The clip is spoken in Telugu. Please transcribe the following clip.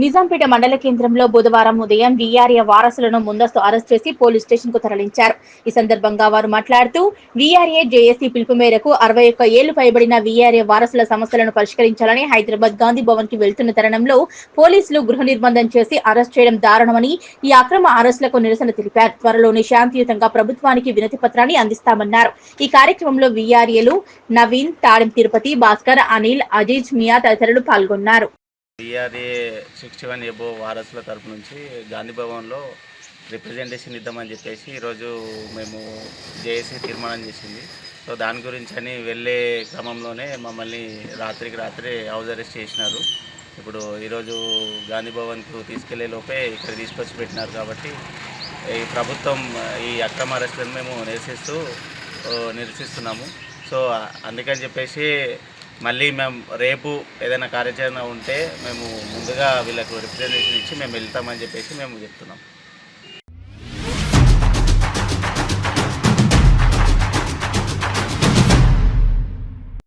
నిజాంపేట మండల కేంద్రంలో బుధవారం ఉదయం వీఆర్ఏ వారసులను ముందస్తు అరెస్ట్ చేసి పోలీస్ స్టేషన్ కు తరలించారు. ఈ సందర్భంగా వారు మాట్లాడుతూ వీఆర్ఏ జేఏసీ పిలుపు మేరకు 61 ఏళ్లు పైబడిన వీఆర్ఏ వారసుల సమస్యలను పరిష్కరించాలని హైదరాబాద్ గాంధీ భవన్ కి వెళ్తున్న తరుణంలో పోలీసులు గృహ నిర్బంధం చేసి అరెస్ట్ చేయడం దారుణమని, ఈ అక్రమ అరెస్టులకు నిరసన తెలిపారు. త్వరలోనే శాంతియుతంగా ప్రభుత్వానికి వినతి పత్రాన్ని అందిస్తామన్నారు. ఈ కార్యక్రమంలో వీఆర్ఏలు నవీన్, తాడిం తిరుపతి, భాస్కర్, అనిల్, అజీజ్, మియా తదితరులు పాల్గొన్నారు. వీఆర్ఏ 61 ఎబో వారసుల తరపు నుంచి గాంధీ భవన్లో రిప్రజెంటేషన్ ఇద్దామని చెప్పేసి ఈరోజు మేము జేఏసీ తీర్మానం చేసింది. సో దాని గురించి అని వెళ్ళే క్రమంలోనే మమ్మల్ని రాత్రికి రాత్రే హౌస్ అరెస్ట్ చేసినారు. ఇప్పుడు ఈరోజు గాంధీ భవన్కు తీసుకెళ్లే లోపే ఇక్కడ తీసుకొచ్చి పెట్టినారు. కాబట్టి ఈ ప్రభుత్వం ఈ అక్రమ అరెస్టులను మేము నిరసిస్తున్నాము. సో అందుకని చెప్పేసి మళ్ళీ మేము రేపు ఏదైనా కార్యాచరణ ఉంటే మేము ముందుగా వీళ్ళకు రిప్రజెంటేషన్ ఇచ్చి మేము వెళ్తామని చెప్పేసి మేము చెప్తున్నాం.